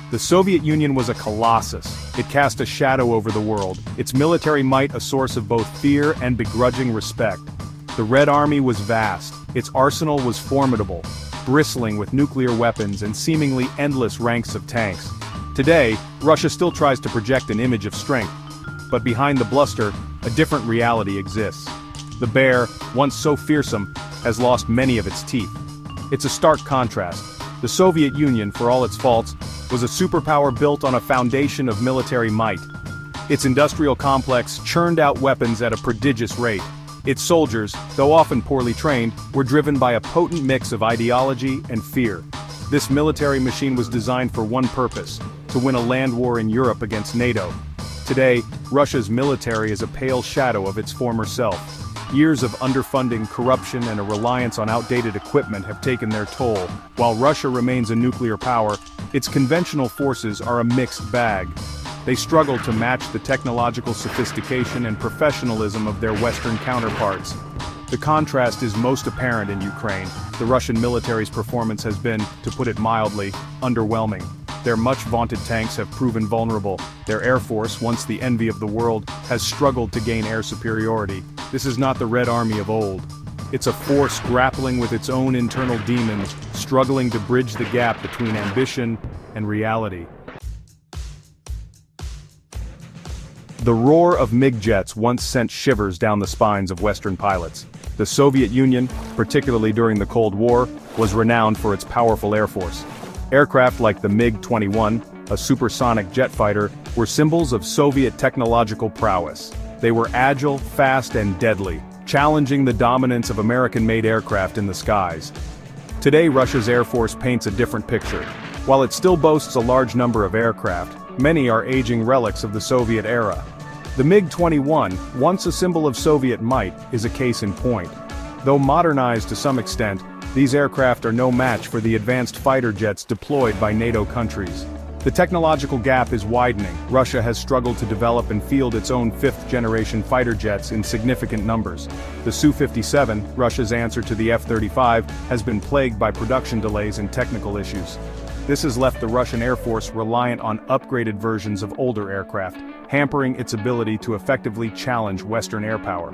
The Soviet Union was a colossus. It cast a shadow over the world, its military might a source of both fear and begrudging respect. The Red Army was vast, its arsenal was formidable, bristling with nuclear weapons and seemingly endless ranks of tanks. Today, Russia still tries to project an image of strength, but behind the bluster, a different reality exists. The bear, once so fearsome, has lost many of its teeth. It's a stark contrast. The Soviet Union, for all its faults, was a superpower built on a foundation of military might. Its industrial complex churned out weapons at a prodigious rate. Its soldiers, though often poorly trained, were driven by a potent mix of ideology and fear. This military machine was designed for one purpose: to win a land war in Europe against NATO. Today, Russia's military is a pale shadow of its former self. Years of underfunding, corruption, and a reliance on outdated equipment have taken their toll. While Russia remains a nuclear power, its conventional forces are a mixed bag. They struggle to match the technological sophistication and professionalism of their Western counterparts. The contrast is most apparent in Ukraine. The Russian military's performance has been, to put it mildly, underwhelming. Their much-vaunted tanks have proven vulnerable. Their air force, once the envy of the world, has struggled to gain air superiority. This is not the Red Army of old. It's a force grappling with its own internal demons, struggling to bridge the gap between ambition and reality. The roar of MiG jets once sent shivers down the spines of Western pilots. The Soviet Union, particularly during the Cold War, was renowned for its powerful air force. Aircraft like the MiG-21, a supersonic jet fighter, were symbols of Soviet technological prowess. They were agile, fast, and deadly, challenging the dominance of American-made aircraft in the skies. Today, Russia's Air Force paints a different picture. While it still boasts a large number of aircraft, many are aging relics of the Soviet era. The MiG-21, once a symbol of Soviet might, is a case in point. Though modernized to some extent, these aircraft are no match for the advanced fighter jets deployed by NATO countries. The technological gap is widening. Russia has struggled to develop and field its own fifth-generation fighter jets in significant numbers. The Su-57, Russia's answer to the F-35, has been plagued by production delays and technical issues. This has left the Russian Air Force reliant on upgraded versions of older aircraft, hampering its ability to effectively challenge Western air power.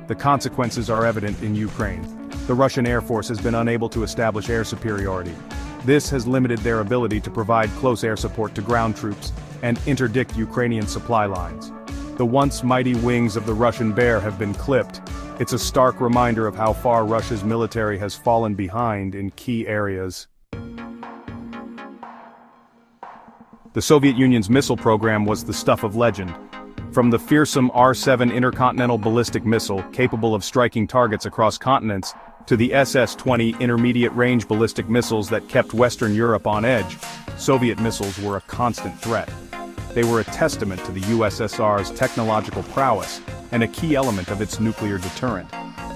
The consequences are evident in Ukraine. The Russian Air Force has been unable to establish air superiority. This has limited their ability to provide close air support to ground troops and interdict Ukrainian supply lines. The once mighty wings of the Russian bear have been clipped. It's a stark reminder of how far Russia's military has fallen behind in key areas. The Soviet Union's missile program was the stuff of legend. From the fearsome R-7 intercontinental ballistic missile, capable of striking targets across continents, to the SS-20 intermediate-range ballistic missiles that kept Western Europe on edge, Soviet missiles were a constant threat. They were a testament to the USSR's technological prowess and a key element of its nuclear deterrent.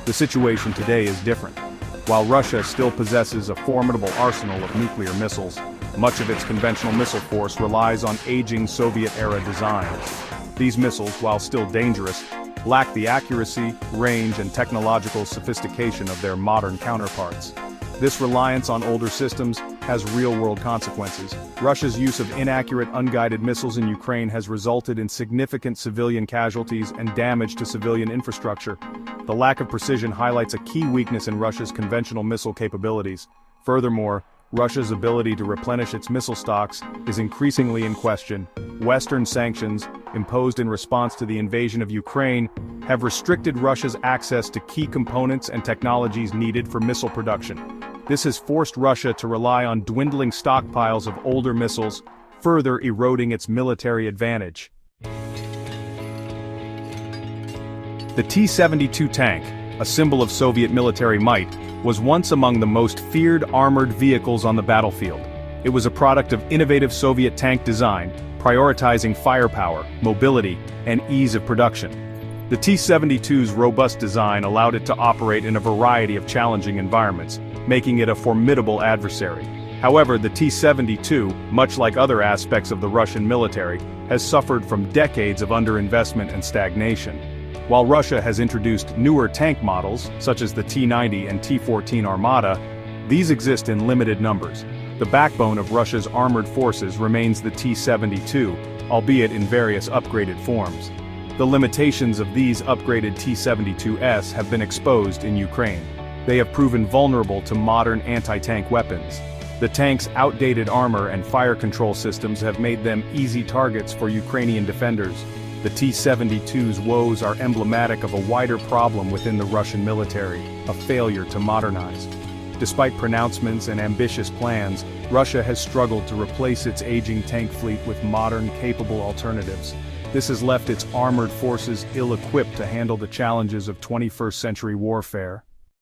The situation today is different. While Russia still possesses a formidable arsenal of nuclear missiles, much of its conventional missile force relies on aging Soviet-era designs. These missiles, while still dangerous, lack the accuracy, range, and technological sophistication of their modern counterparts. This reliance on older systems has real-world consequences. Russia's use of inaccurate, unguided missiles in Ukraine has resulted in significant civilian casualties and damage to civilian infrastructure. The lack of precision highlights a key weakness in Russia's conventional missile capabilities. Furthermore, Russia's ability to replenish its missile stocks is increasingly in question. Western sanctions, imposed in response to the invasion of Ukraine, have restricted Russia's access to key components and technologies needed for missile production. This has forced Russia to rely on dwindling stockpiles of older missiles, further eroding its military advantage. The T-72 tank, a symbol of Soviet military might, was once among the most feared armored vehicles on the battlefield. It was a product of innovative Soviet tank design, prioritizing firepower, mobility, and ease of production. The T-72's robust design allowed it to operate in a variety of challenging environments, making it a formidable adversary. However, the T-72, much like other aspects of the Russian military, has suffered from decades of underinvestment and stagnation. While Russia has introduced newer tank models, such as the T-90 and T-14 Armata, these exist in limited numbers. The backbone of Russia's armored forces remains the T-72, albeit in various upgraded forms. The limitations of these upgraded T-72s have been exposed in Ukraine. They have proven vulnerable to modern anti-tank weapons. The tank's outdated armor and fire control systems have made them easy targets for Ukrainian defenders. The T-72's woes are emblematic of a wider problem within the Russian military, a failure to modernize. Despite pronouncements and ambitious plans, Russia has struggled to replace its aging tank fleet with modern, capable alternatives. This has left its armored forces ill-equipped to handle the challenges of 21st-century warfare.